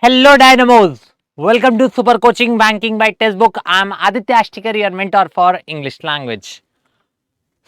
Hello Dynamos! Welcome to Super Coaching Banking by Textbook. I'm Aditya Ashtikar, your mentor for English language.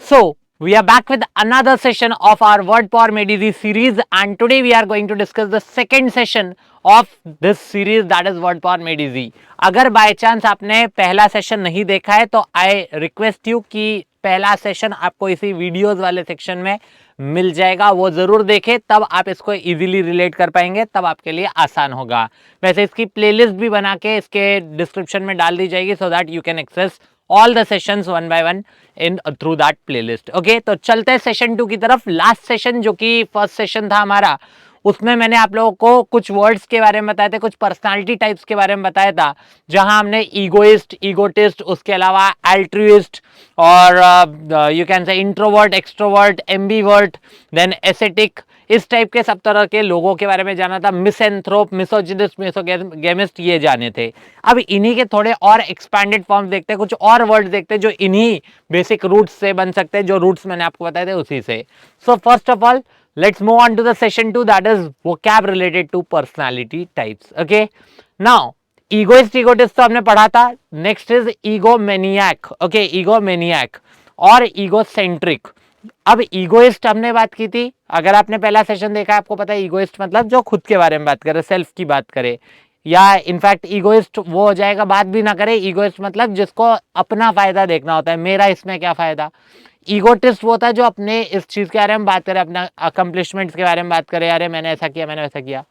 So, we are back with another session of our Word Power Made Easy series, and today we are going to discuss the second session of this series, that is Word Power Made Easy. अगर by chance आपने पहला session नहीं देखा है तो I request you कि पहला session आपको इसी वीडियोस वाले सेक्शन में मिल जाएगा, वो जरूर देखें, तब आप इसको इजीली रिलेट कर पाएंगे, तब आपके लिए आसान होगा। वैसे इसकी प्लेलिस्ट भी बना के इसके डिस्क्रिप्शन में डाल दी जाएगी so that you can access all the sessions one by one in through that playlist. Okay, तो चलते हैं सेशन 2 की तरफ। लास्ट सेशन जो कि फर्स्ट सेशन था हमारा, उसमें मैंने आप लोगों को कुछ वर्ड्स के बारे में बताए थे, कुछ पर्सनालिटी टाइप्स के बारे में बताया था, जहां हमने ईगोइस्ट, ईगोटिस्ट, उसके अलावा एल्ट्रुइस्ट और you can say introvert, extrovert, ambivert, then ascetic, इस टाइप के सब तरह के लोगों के बारे में जाना था। मिसएंथ्रोप, मिसोजिनिस्ट, मिसोगेमिस्ट, ये जाने थे। अब इन्हीं के थोड़े और एक्सपैंडेड फॉर्म्स देखते हैं, कुछ और वर्ड देखते हैं जो इन्हीं बेसिक रूट्स से बन सकते हैं, जो रूट्स मैंने आपको बताए थे उसी से। So first of all let's move on to the session 2, that is vocab related to personality types. Okay, now egoist, egotist तो हमने पढ़ा था। next is egomaniac. Okay, egomaniac और egocentric। अब egoist हमने बात की थी, अगर आपने पहला सेशन देखा है आपको पता है egoist मतलब जो खुद के बारे में बात करे, सेल्फ की बात करे, या इनफैक्ट ईगोइस्ट वो हो जाएगा बात भी ना करे। ईगोइस्ट मतलब जिसको अपना फायदा देखना होता है, मेरा इसमें क्या फायदा। ईगोटिस्ट वो होता है जो अपने इस चीज के बारे में बात करे, अपना अकम्पलिशमेंट्स के बारे में बात करे, अरे मैंने ऐसा किया, मैंने वैसा किया।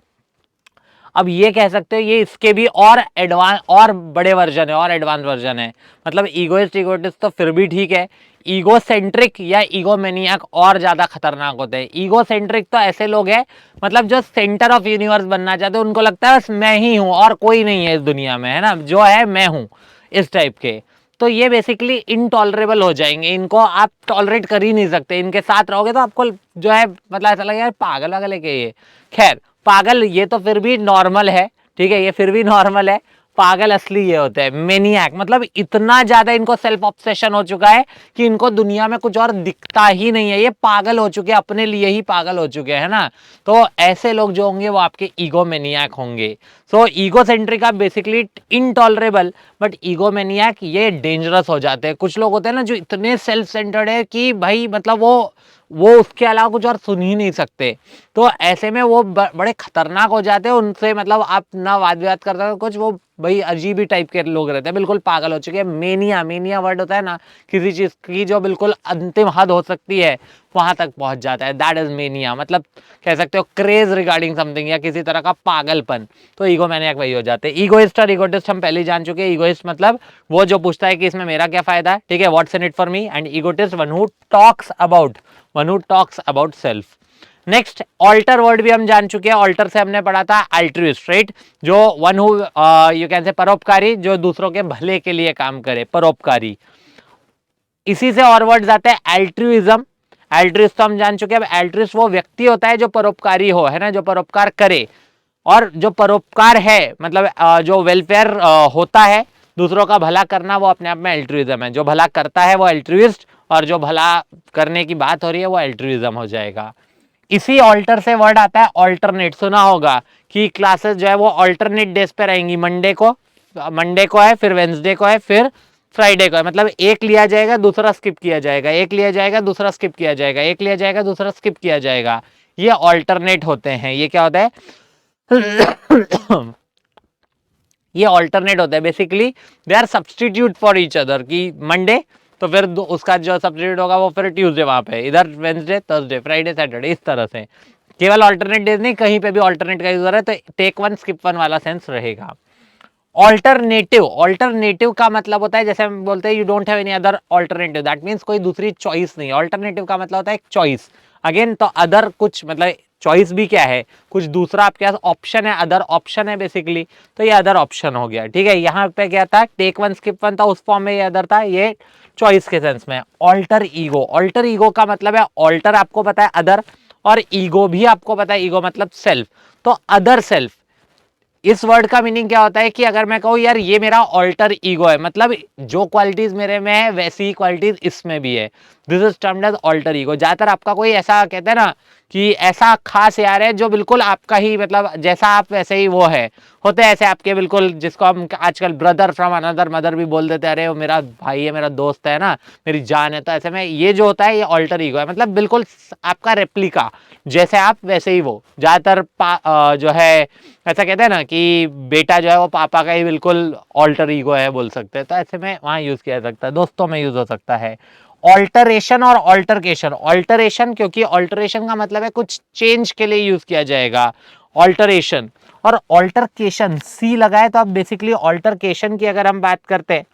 अब ये कह सकते हो ये इसके भी और एडवांस और बड़े वर्जन है, और एडवांस वर्जन है। मतलब ईगोइस्ट, ईगोटिस्ट तो फिर भी ठीक है, ईगोसेंट्रिक या ईगोमेनियक और ज्यादा खतरनाक होते हैं। ईगोसेंट्रिक तो ऐसे लोग हैं मतलब जो सेंटर ऑफ यूनिवर्स बनना चाहते हैं, उनको लगता है बस मैं ही हूं और कोई नहीं है इस दुनिया में, है ना, जो है मैं हूं, इस टाइप के। तो ये बेसिकली इनटॉलरेबल हो जाएंगे, इनको आप टॉलरेट कर ही नहीं सकते। इनके साथ रहोगे तो आपको जो है मतलब ऐसा लगेगा पागल वागल है क्या ये। खैर, पागल ये तो फिर भी नॉर्मल है, ठीक है, ये फिर भी नॉर्मल है। पागल असली ये होते हैं मेनियक, मतलब इतना ज्यादा इनको सेल्फ ऑब्सेशन हो चुका है कि इनको दुनिया में कुछ और दिखता ही नहीं है, ये पागल हो चुके हैं, अपने लिए ही पागल हो चुके हैं ना। तो ऐसे लोग जो होंगे वो आपके ईगो मेनियक होंगे। सो ईगो सेंट्रिक आप basically intolerable, but ego maniac ये डेंजरस हो जाते हैं। कुछ लोग होते हैं ना जो इतने सेल्फ सेंटर्ड है कि भाई मतलब वो उसके अलावा कुछ और सुन ही नहीं सकते। तो ऐसे में वो बड़े खतरनाक हो जाते हैं, उनसे मतलब आप ना वाद विवाद कर सकते कुछ, वो भाई अजीब ही टाइप के लोग रहते हैं, बिल्कुल पागल हो चुके हैं। मेनिया, मेनिया वर्ड होता है ना किसी चीज की जो बिल्कुल अंतिम हद हो सकती है, वहां तक पहुंच जाता है, दैट इज मेनिया। मतलब कह सकते हो क्रेज रिगार्डिंग समथिंग या किसी तरह का पागलपन। तो ईगो मैनियक वही हो जाते हैं। ईगोइस्ट और ईगोटिस्ट हम पहले ही जान चुके हैं। ईगोइस्ट मतलब वो जो पूछता है कि इसमें मेरा क्या फायदा है, ठीक है, what's in it for me. And egotist one who talks about self. Next alter word भी हम जान चुके हैं। ऑल्टर से हमने पढ़ा था अल्ट्रुइस्ट, राइट, जो वन हु यू कैन से परोपकारी, जो दूसरों के भले के लिए काम करे, परोपकारी। इसी से और वर्ड्स आते हैं एल्ट्रुइज्म। एल्ट्रुइस्ट तो हम जान चुके हैं। अब एल्ट्रुइस्ट वो व्यक्ति होता है जो परोपकारी हो, है ना, जो परोपकार करे। और जो परोपकार है मतलब जो वेलफेयर होता है, दूसरों का भला करना, वो अपने आप में एल्ट्रुइज्म है। जो भला करता है वो एल्ट्रुइस्ट, और जो भला करने की बात हो रही है वो एल्ट्रुइज्म हो जाएगा। इसी ऑल्टर से वर्ड आता है ऑल्टरनेट। सुना होगा कि क्लासेस जो है वो ऑल्टरनेट डेज पे रहेंगी। मंडे को है, फिर वेंसडे को है, फिर फ्राइडे को है। मतलब एक लिया जाएगा दूसरा स्किप किया जाएगा, एक लिया जाएगा दूसरा स्किप किया जाएगा, एक लिया जाएगा दूसरा स्किप किया जाएगा। ये ऑल्टरनेट होते हैं। ये क्या होता है ये ऑल्टरनेट होता है, basically they are substitute for each other. की मंडे तो फिर उसका जो सब्सटीट्यूट होगा वो फिर ट्यूसडे वहां पे, इधर वेंसडे, थर्सडे, फ्राइडे, सैटरडे, इस तरह से। केवल ऑल्टरनेट डेज नहीं, कहीं पे भी ऑल्टरनेट का यूज है तो टेक वन स्किप वन वाला सेंस रहेगा। ऑल्टरनेटिव का मतलब होता है, जैसे हम बोलते हैं you don't have any other alternative, that means कोई दूसरी चॉइस नहीं। ऑल्टरनेटिव का मतलब होता है एक चॉइस। अगेन तो अदर कुछ मतलब चॉइस भी क्या है, कुछ दूसरा आपके पास ऑप्शन है, अदर ऑप्शन है बेसिकली। तो ये अदर ऑप्शन हो गया, ठीक है। यहाँ पे क्या था, टेक वन स्किप वन था, उस फॉर्म में ये अदर था, ये चॉइस के सेंस में। ऑल्टर ईगो का मतलब है, ऑल्टर आपको पता है अदर, और ईगो भी आपको पता है, ईगो मतलब सेल्फ। तो अदर सेल्फ, इस वर्ड का मीनिंग क्या होता है कि अगर मैं कहूँ यार ये मेरा ऑल्टर ईगो है, मतलब जो क्वालिटीज मेरे में है वैसी ही क्वालिटीज इसमें भी है। This is termed as alter ego. ज्यादातर आपका कोई ऐसा कहते हैं ना कि ऐसा खास यार है जो बिल्कुल आपका ही मतलब जैसा आप वैसे ही वो है, होते हैं ऐसे आपके बिल्कुल, जिसको हम आजकल ब्रदर फ्रॉम अनदर मदर भी बोल देते हैं, अरे वो मेरा भाई है, मेरा दोस्त है ना, मेरी जान है। तो ऐसे में ये जो होता है ये ऑल्टर ईगो है, मतलब बिल्कुल आपका रेप्लिका, जैसे आप वैसे ही वो। ज्यादातर जो है ऐसा कहते हैं ना कि बेटा जो है वो पापा का ही बिल्कुल ऑल्टर ईगो है बोल सकते हैं, तो ऐसे में वहां यूज किया जा सकता है, दोस्तों में यूज हो सकता है। ऑल्टरेशन और ऑल्टरकेशन, ऑल्टरेशन क्योंकि ऑल्टरेशन का मतलब है कुछ चेंज के लिए यूज किया जाएगा ऑल्टरेशन, और ऑल्टरकेशन सी लगाए तो आप बेसिकली ऑल्टरकेशन की अगर हम बात करते हैं,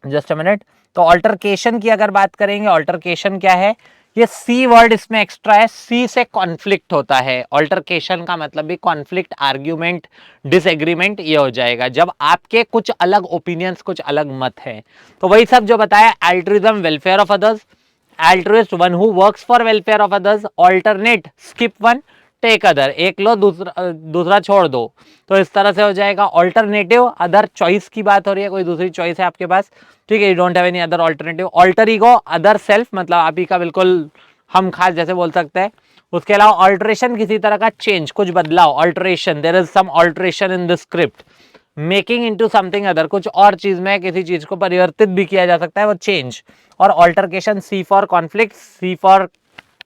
जस्ट अ मिनट, तो ऑल्टरकेशन की अगर बात करेंगे, ऑल्टरकेशन क्या है, ये सी वर्ड इसमें एक्स्ट्रा है, सी से कॉन्फ्लिक्ट होता है। ऑल्टरकेशन का मतलब भी कॉन्फ्लिक्ट, आर्ग्यूमेंट, डिसएग्रीमेंट, ये हो जाएगा जब आपके कुछ अलग ओपिनियंस, कुछ अलग मत है। तो वही सब जो बताया, altruism, welfare of others, altruist one who works for welfare of others, alternate skip one take other, एक लो दूसरा छोड़ दो, तो इस तरह से हो जाएगा। ऑल्टरनेटिव, अदर चॉइस की बात हो रही है, कोई दूसरी चॉइस है आपके पास, ठीक है, you don't have any other alternative. Alter ego, other self, मतलब आप ही का बिल्कुल हम खास जैसे बोल सकते हैं। उसके अलावा ऑल्टरेशन, किसी तरह का चेंज, कुछ बदलाव, alteration, there is some alteration in the script. Making into something other, कुछ और चीज में किसी चीज को परिवर्तित भी किया जा सकता है, वो चेंज। और altercation, C for conflict, C for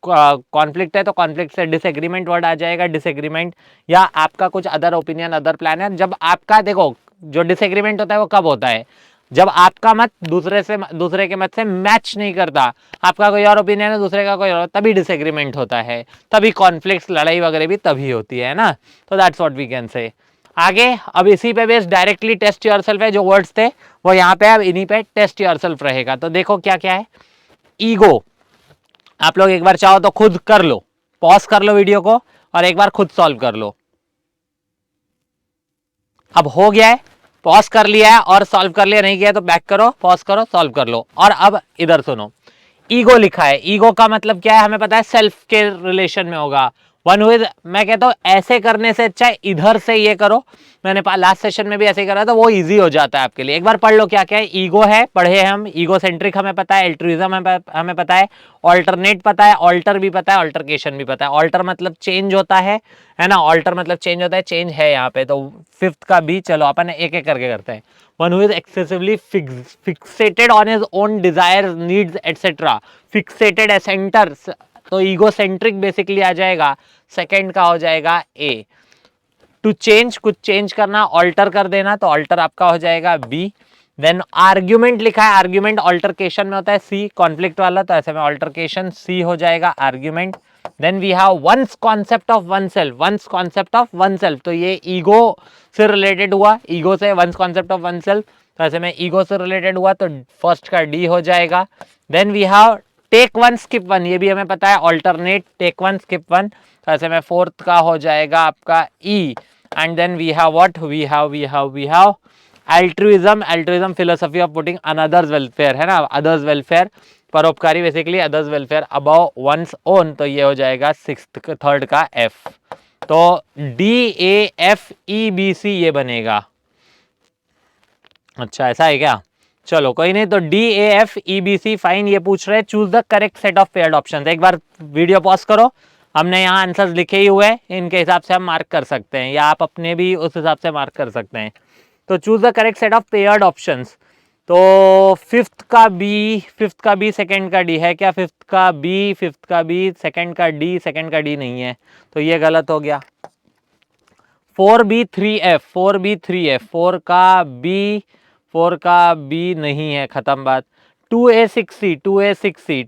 conflict है तो कॉन्फ्लिक्ट से डिसएग्रीमेंट वर्ड आ जाएगा, डिसएग्रीमेंट, या आपका कुछ अदर ओपिनियन, अदर प्लान है। जब आपका देखो जो डिसएग्रीमेंट होता है वो कब होता है, जब आपका मत दूसरे के मत से मैच नहीं करता, आपका कोई और ओपिनियन है, दूसरे का कोई और, तभी डिसएग्रीमेंट होता है, तभी कॉन्फ्लिक्ट, लड़ाई वगैरह भी तभी होती है ना। तो that's what we can say. आगे अब इसी पे बेस्ड डायरेक्टली टेस्ट योरसेल्फ है, जो वर्ड्स थे वो यहाँ पे अब इन्हीं पे टेस्ट योरसेल्फ रहेगा। तो देखो क्या क्या है। ईगो, आप लोग एक बार चाहो तो खुद कर लो, पॉज कर लो वीडियो को और एक बार खुद सॉल्व कर लो। अब हो गया है, पॉज कर लिया है और सॉल्व कर लिया, नहीं किया तो बैक करो, पॉज करो, सॉल्व कर लो। और अब इधर सुनो, ईगो लिखा है, ईगो का मतलब क्या है हमें पता है, सेल्फ के रिलेशन में होगा। वन हु इज, मैं कहता हूं ऐसे करने से अच्छा है इधर से ये करो, मैंने लास्ट सेशन में भी ऐसे ही करा था, वो इजी हो जाता है आपके लिए। एक बार पढ़ लो क्या क्या है। ईगो है, पढ़े हम, ईगो सेंट्रिक हमें पता है, एल्ट्रुइज्म हमें पता है, ऑल्टरनेट पता है, ऑल्टर भी पता है, ऑल्टरकेशन भी पता है। ऑल्टर मतलब चेंज होता है ना, ऑल्टर मतलब चेंज होता है, चेंज है यहाँ पे। तो फिफ्थ का भी चलो अपन एक एक करके करते हैं। One who is excessively fixated on his own desires, needs etcetera, fixated है, सेंटर, तो ईगोसेंट्रिक बेसिकली आ जाएगा। सेकंड का हो जाएगा ए। टू चेंज, कुछ चेंज करना, ऑल्टर कर देना, तो ऑल्टर आपका हो जाएगा बी। देन आर्ग्यूमेंट लिखा है, आर्ग्यूमेंट ऑल्टरकेशन में होता है सी, कॉन्फ्लिक्ट वाला, तो ऐसे में ऑल्टरकेशन सी हो जाएगा argument. Then we have one's concept of one self, one's concept of one self, तो ये ईगो से रिलेटेड हुआ, ईगो से one's concept of one self, तो ऐसे में ईगो से रिलेटेड हुआ, तो फर्स्ट का डी हो जाएगा। Then we have take one skip one, ये भी हमें पता है, alternate, take one skip one, तो ऐसे में फोर्थ का हो जाएगा आपका E. And then we have what, we have altruism, altruism philosophy of putting another's welfare, है ना, others welfare, परोपकारी, basically others welfare above one's own, तो ये हो जाएगा सिक्स्थ, थर्ड का एफ। तो D A F E B C ये बनेगा। अच्छा ऐसा है क्या, चलो कोई नहीं, तो D A F E B C fine, ये पूछ रहे choose the correct set of paired options. एक बार वीडियो पॉज करो, हमने यहाँ आंसर्स लिखे ही हुए हैं, इनके हिसाब से हम मार्क कर सकते हैं, या आप अपने भी उस हिसाब से मार्क कर सकते हैं। तो choose the correct set of paired options. तो फिफ्थ का बी, सेकंड का डी है क्या, फिफ्थ का बी, सेकंड का डी, सेकंड का डी नहीं है, तो ये गलत हो गया। 4B3F, 4B3F, 4 का बी नहीं है, खत्म बात। 2A6C, 2A6C,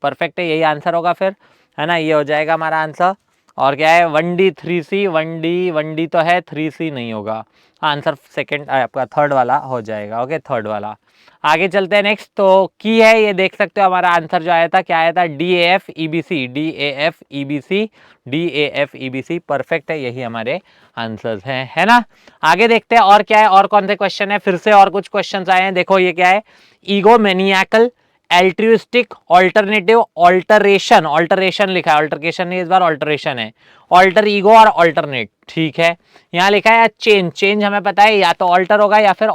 परफेक्ट है, यही आंसर होगा फिर, है ना, ये हो जाएगा हमारा आंसर। और क्या है, 1D3C, 1D तो है, 3C नहीं होगा, आंसर सेकंड आपका थर्ड वाला हो जाएगा। ओके, थर्ड वाला। आगे चलते हैं नेक्स्ट, तो की है, ये देख सकते हो हमारा आंसर जो आया था, क्या आया था, DAF EBC, DAF EBC, DAF EBC, perfect है, यही हमारे आंसर्स हैं, है ना। आगे देखते हैं और क्या है, और कौन से क्वेश्चन है, फिर से और कुछ क्वेश्चंस आए हैं। देखो ये क्या है, ego maniacal, altruistic, alternative, alteration, alteration लिखा है, ऑल्टरकेशन नहीं, इस बार ऑल्टरेशन है, ऑल्टर ईगो और ऑल्टरनेट, ठीक है। यहाँ लिखा है चेंज, चेंज हमें पता है या तो ऑल्टर होगा या फिर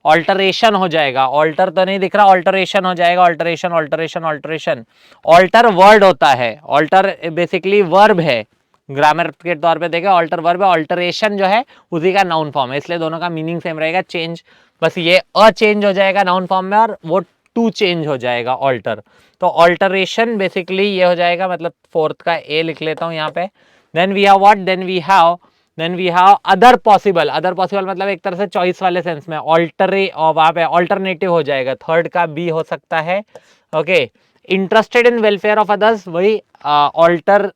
ऑल्टरेशन हो जाएगा, ऑल्टर तो नहीं दिख रहा, ऑल्टरेशन हो जाएगा, alteration alteration alteration. Alter word होता है, ऑल्टर बेसिकली वर्ब है, ग्रामर के तौर पे देखें ऑल्टर वर्ब है, ऑल्टरेशन जो है उसी का नाउन फॉर्म है, इसलिए दोनों का मीनिंग सेम रहेगा, चेंज, बस ये अ चेंज हो जाएगा नाउन फॉर्म में और वो टू चेंज हो जाएगा ऑल्टर। तो ऑल्टरेशन बेसिकली ये हो जाएगा, मतलब फोर्थ का ए लिख लेता हूं यहाँ पे। Then we have what, then we have other possible, other possible मतलब एक तरह से चॉइस वाले सेंस में, ऑल्टरे और वहां पे ऑल्टरनेटिव हो जाएगा, थर्ड का बी हो सकता है। Okay, interested in welfare of others, वही ऑल्टर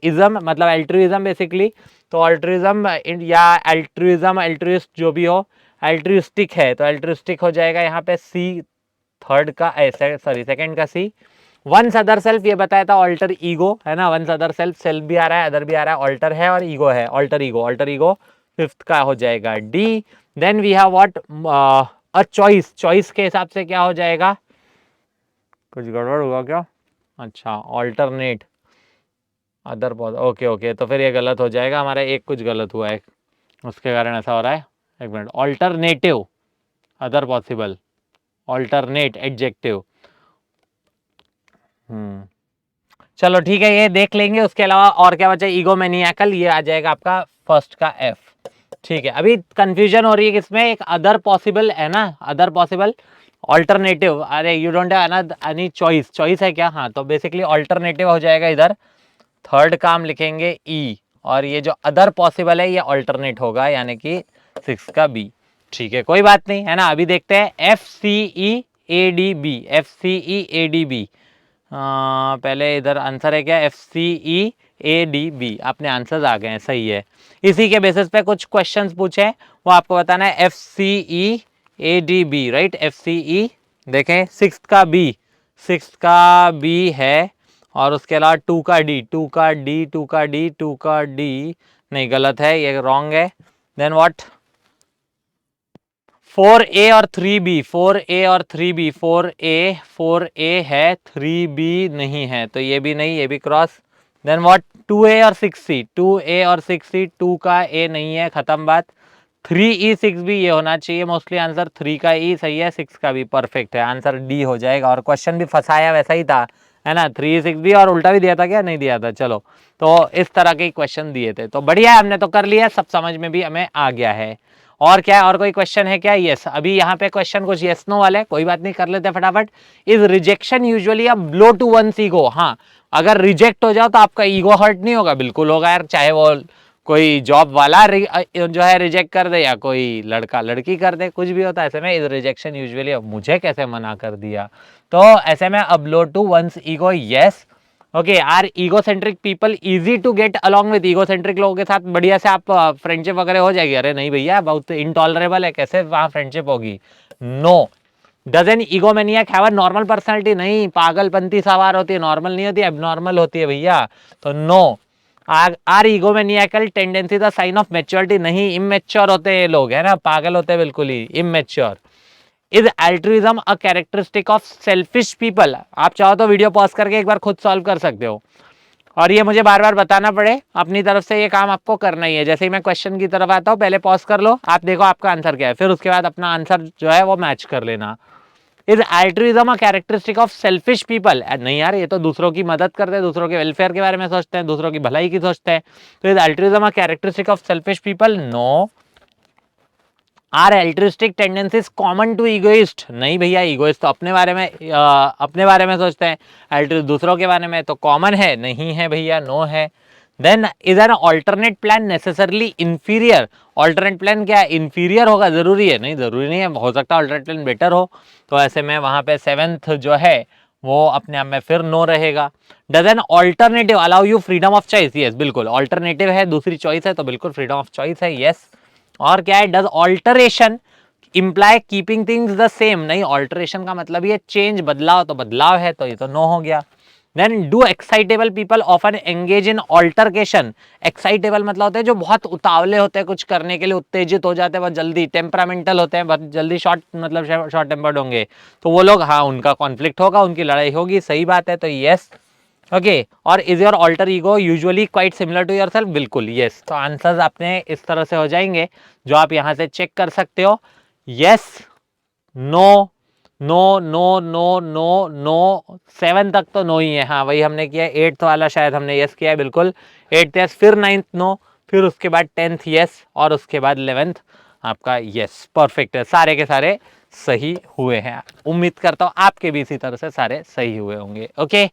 इज्म मतलब एल्ट्रुइज्म बेसिकली, तो ऑल्ट्रुइज्म या एल्ट्रुइज्म एल्ट्रुइस्ट जो भी हो, एल्ट्रुइस्टिक है तो एल्ट्रुइस्टिक हो जाएगा यहाँ पे सी, थर्ड का सॉरी सेकंड का सी। वंस अदर सेल्फ ये बताया था ऑल्टर ईगो है ना, वंस अदर सेल्फ, सेल्फ भी आ रहा है अदर भी आ रहा है, ऑल्टर है और ईगो है, alter ego, alter ego fifth का हो जाएगा D. Then we have what, a choice, choice के हिसाब से क्या हो जाएगा, कुछ गड़बड़ हुआ क्या, अच्छा ऑल्टरनेट अदर, ओके ओके, तो फिर ये गलत हो जाएगा हमारा, एक कुछ गलत हुआ है उसके कारण ऐसा हो रहा है, एक minute, alternative other possible, alternate adjective, चलो ठीक है ये देख लेंगे। उसके अलावा और क्या बचा, ईगोमैनियाकल, ये आ जाएगा आपका फर्स्ट का एफ। ठीक है, अभी कंफ्यूजन हो रही है किसमें, एक अदर पॉसिबल है ना, अदर पॉसिबल ऑल्टरनेटिव, अरे you don't have any choice, choice है क्या, हाँ तो बेसिकली ऑल्टरनेटिव हो जाएगा इधर, थर्ड का हम लिखेंगे ई, और ये जो अदर पॉसिबल है ये ऑल्टरनेट होगा यानी कि सिक्स का बी। ठीक है कोई बात नहीं है ना, अभी देखते हैं F C E A D B, F C E A D B, पहले इधर आंसर है क्या, F C E A D B, अपने आंसर्स आ गए हैं, सही है। इसी के बेसिस पे कुछ क्वेश्चंस पूछे वो आपको बताना है, F C E A D B, right, F C E, देखें सिक्स का बी, सिक्स का बी है, और उसके अलावा टू का डी, टू का डी, टू का डी, टू का डी, नहीं गलत है ये, रॉन्ग है। देन व्हाट, 4A और 3B, 4A और 3B, 4A है, 3B नहीं है, तो ये भी नहीं, ये भी क्रॉस। देन व्हाट, 2A और 6C, 2A और 6C, 2 का A नहीं है, खत्म बात। 3E 6B ये होना चाहिए मोस्टली आंसर, 3 का E सही है, 6 का भी परफेक्ट है, आंसर डी हो जाएगा। और क्वेश्चन भी फंसाया वैसा ही था है ना, 3 6B और उल्टा भी दिया था क्या, नहीं दिया था, चलो तो इस तरह के क्वेश्चन दिए थे, तो बढ़िया है, हमने तो कर लिया, सब समझ में भी हमें आ गया है। और क्या है, और कोई क्वेश्चन है क्या, यस अभी यहाँ पे क्वेश्चन कुछ यस नो वाले, कोई बात नहीं कर लेते हैं फटाफट। Is rejection usually a blow to one's ego, हाँ अगर रिजेक्ट हो जाओ तो आपका ईगो हर्ट नहीं होगा, बिल्कुल होगा यार, चाहे वो कोई जॉब वाला जो है रिजेक्ट कर दे या कोई लड़का लड़की कर दे, कुछ भी होता है ऐसे में, इज रिजेक्शन यूजुअली, मुझे कैसे मना कर दिया, तो ऐसे में a blow to one's ego, yes. Okay, are egocentric people easy to get along with, egocentric लोगों के साथ बढ़िया से आप फ्रेंडशिप वगैरह हो जाएगी, अरे नहीं भैया बहुत इनटॉलरेबल है, कैसे वहां फ्रेंडशिप होगी, no. Does an egomaniac have a normal personality, नहीं, पागलपंती सवार होती है, नॉर्मल नहीं होती, एबनॉर्मल होती है भैया, तो no. Are egomaniacal tendency the sign of maturity, नहीं, इमेच्योर होते हैं ये लोग है ना, पागल होते हैं बिल्कुल ही, immature. Is altruism a characteristic of selfish people, आप चाहो तो वीडियो पॉज करके एक बार खुद सॉल्व कर सकते हो, और ये मुझे बार बार बताना पड़े, अपनी तरफ से ये काम आपको करना ही है। जैसे ही मैं क्वेश्चन की तरफ आता हूँ पहले पॉज कर लो, आप देखो आपका आंसर क्या है, फिर उसके बाद अपना आंसर जो है वो मैच कर लेना। Is altruism a characteristic of selfish people, नहीं यार ये तो दूसरों की मदद करते हैं, दूसरों के वेलफेयर के बारे में सोचते हैं, दूसरों की भलाई की सोचते हैं, तो is altruism a characteristic of selfish people, no. Are altruistic tendencies common to egoist, नहीं भैया इगोइस्ट तो अपने बारे में सोचते हैं, एल्ट्रिस्ट दूसरों के बारे में, तो कॉमन है, नहीं है भैया, नो है। Then is an alternate plan necessarily inferior, alternate plan क्या इंफीरियर होगा, जरूरी है, नहीं जरूरी नहीं है, हो सकता है ऑल्टरनेट प्लान बेटर हो, तो ऐसे में वहां पे सेवेंथ जो है वो अपने आप में फिर नो रहेगा। Does an alternative allow you freedom of choice, yes बिल्कुल, ऑल्टरनेटिव है, दूसरी चॉइस है, तो बिल्कुल फ्रीडम ऑफ चॉइस है, यस। और क्या है, does alteration imply keeping things the same, नहीं, ऑल्टरेशन का मतलब ये चेंज, बदलाव, तो बदलाव है, तो ये तो नो हो गया। Then do excitable people often engage in altercation, excitable मतलब होते हैं जो बहुत उतावले होते हैं कुछ करने के लिए, उत्तेजित हो जाते हैं बहुत जल्दी, टेम्परामेंटल होते हैं बहुत जल्दी, शॉर्ट मतलब शॉर्ट टेम्पर्ड होंगे, तो वो लोग, हाँ उनका कॉन्फ्लिक्ट होगा, उनकी लड़ाई होगी, सही बात है, तो यस। ओके, और is your alter ego usually quite similar to yourself, बिल्कुल यस, तो आंसर्स अपने इस तरह से हो जाएंगे जो आप यहाँ से चेक कर सकते हो। Yes, no, no, no, no, no, no, 7 तक तो नो ही है। हाँ वही हमने किया है। 8th वाला शायद हमने यस किया है, बिल्कुल 8th यस, फिर 9th नो, फिर उसके बाद 10th यस, और उसके बाद 11th आपका यस। परफेक्ट है, सारे के सारे सही हुए हैं। उम्मीद करता हूं आपके भी इसी तरह से सारे सही हुए होंगे। ओके,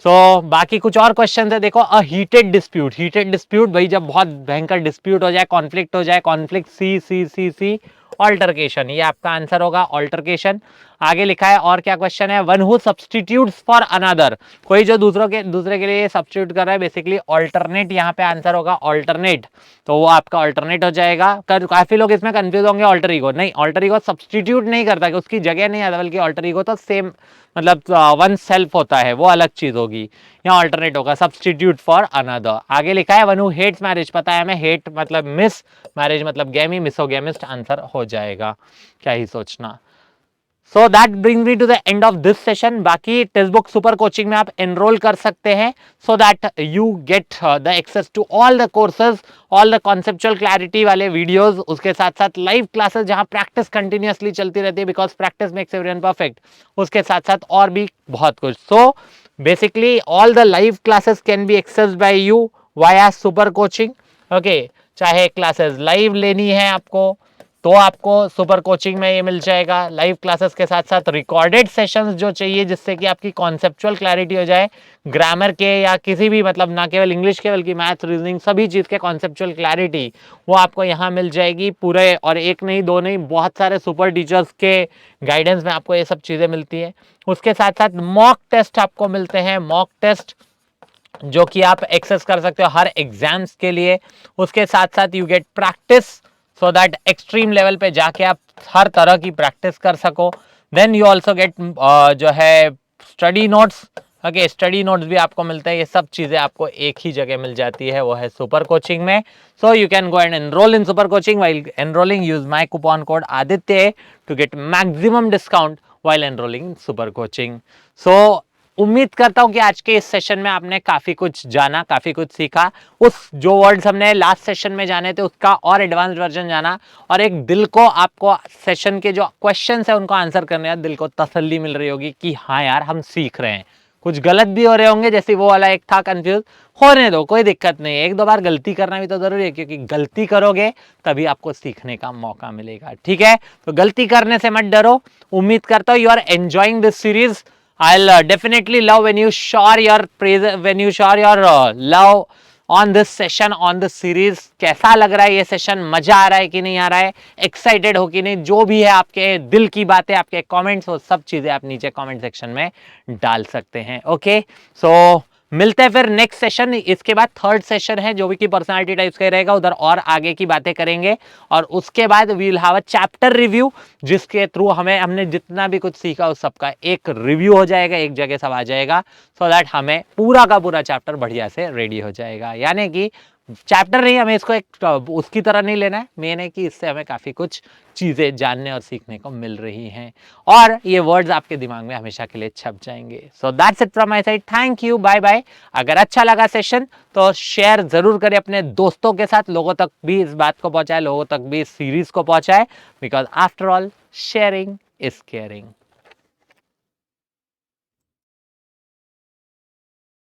सो बाकी कुछ और क्वेश्चन है। देखो, अ हीटेड डिस्प्यूट, हीटेड डिस्प्यूट भाई जब बहुत भयंकर डिस्प्यूट हो जाए, कॉन्फ्लिक्ट हो जाए, कॉन्फ्लिक्ट सी सी सी सी, ऑल्टरकेशन, ये आपका आंसर होगा, ऑल्टरकेशन। आगे लिखा है और क्या क्वेश्चन है, one who substitutes for another, कोई जो दूसरे के लिए सब्सटीट्यूट कर रहा है, बेसिकली ऑल्टरनेट यहाँ पे आंसर होगा, ऑल्टरनेट। तो वो आपका ऑल्टरनेट हो जाएगा। काफी लोग इसमें कंफ्यूज होंगे, ऑल्टर ईगो नहीं, ऑल्टर ईगो सब्सटीट्यूट नहीं करता, कि उसकी जगह नहीं आता, बल्कि ऑल्टर ईगो तो सेम मतलब वन सेल्फ होता है, वो अलग चीज होगी। यहाँ ऑल्टरनेट होगा, सब्सटीट्यूट फॉर अनदर। आगे लिखा है वन हु हेट्स मैरिज, पता है हमें, हेट मतलब मिस, मैरिज मतलब गैमी, मिसोगैमिस्ट आंसर हो जाएगा, क्या ही सोचना। So that brings me to the end of this session. बाकी टेक्स्ट बुक सुपर कोचिंग में आप एनरोल कर सकते हैं, so that you get the access to all the courses, all the conceptual clarity वाले वीडियोस, उसके साथ साथ लाइव क्लासेस जहां प्रैक्टिस कंटिन्यूअसली चलती रहती है, because practice makes everyone perfect. उसके साथ साथ और भी बहुत कुछ। So basically all the live classes can be accessed by you via super coaching. Okay, चाहे क्लासेस लाइव लेनी है आपको तो आपको सुपर कोचिंग में ये मिल जाएगा, लाइव क्लासेस के साथ साथ रिकॉर्डेड सेशंस जो चाहिए, जिससे कि आपकी कॉन्सेप्चुअल क्लैरिटी हो जाए, ग्रामर के या किसी भी मतलब ना केवल इंग्लिश के बल्कि मैथ्स, रीजनिंग, सभी चीज के कॉन्सेप्चुअल क्लैरिटी वो आपको यहाँ मिल जाएगी पूरे। और एक नहीं, दो नहीं, बहुत सारे सुपर टीचर्स के गाइडेंस में आपको ये सब चीजें मिलती है। उसके साथ साथ मॉक टेस्ट आपको मिलते हैं, मॉक टेस्ट जो कि आप एक्सेस कर सकते हो हर एग्जाम्स के लिए। उसके साथ साथ you get practice, so that extreme level पे जाके आप हर तरह की प्रैक्टिस कर सको। देन यू ऑल्सो गेट जो है study notes. Okay, study notes भी आपको मिलते हैं। ये सब चीजें आपको एक ही जगह मिल जाती है, वो है सुपर कोचिंग में। So you can go and enroll in super coaching. While enrolling use my coupon code Aditya to get maximum discount while enrolling in super coaching. सो उम्मीद करता हूं कि आज के इस सेशन में आपने काफी कुछ जाना, काफी कुछ सीखा। उस जो वर्ड्स हमने लास्ट सेशन में जाने थे उसका और एडवांस वर्जन जाना, और एक दिल को आपको सेशन के जो क्वेश्चंस है उनको आंसर करने का दिल को तसल्ली मिल रही होगी कि हाँ यार हम सीख रहे हैं। कुछ गलत भी हो रहे होंगे, जैसे वो वाला एक था कंफ्यूज, होने दो, कोई दिक्कत नहीं है। एक दो बार गलती करना भी तो जरूरी है, क्योंकि गलती करोगे तभी आपको सीखने का मौका मिलेगा। ठीक है, तो गलती करने से मत डरो। उम्मीद करता हूं you are enjoying this series. I'll definitely love when you share your praise, when you share your love on this session, on this series. कैसा लग रहा है ये सेशन, मजा आ रहा है कि नहीं आ रहा है, एक्साइटेड हो कि नहीं, जो भी है आपके दिल की बातें, आपके कमेंट्स, वो सब चीजें आप नीचे कमेंट सेक्शन में डाल सकते हैं। ओके, सो मिलते हैं फिर नेक्स्ट सेशन। इसके बाद थर्ड सेशन है जो भी कि पर्सनालिटी टाइप्स का रहेगा, उधर और आगे की बातें करेंगे। और उसके बाद we will have a chapter review, जिसके थ्रू हमने जितना भी कुछ सीखा उस सबका एक रिव्यू हो जाएगा, एक जगह सब आ जाएगा, सो दैट हमें पूरा का पूरा चैप्टर बढ़िया से रेडी हो जाएगा। यानी कि चैप्टर नहीं, हमें इसको एक उसकी तरह नहीं लेना है, मेन है कि इससे हमें काफी कुछ चीजें जानने और सीखने को मिल रही हैं, और ये वर्ड्स आपके दिमाग में हमेशा के लिए छप जाएंगे। So that's it from my side, thank you, bye bye. अगर अच्छा लगा सेशन तो शेयर जरूर करें अपने दोस्तों के साथ, लोगों तक भी इस बात को पहुंचाए, लोगों तक भी इस सीरीज को पहुंचाए, because after all sharing is caring.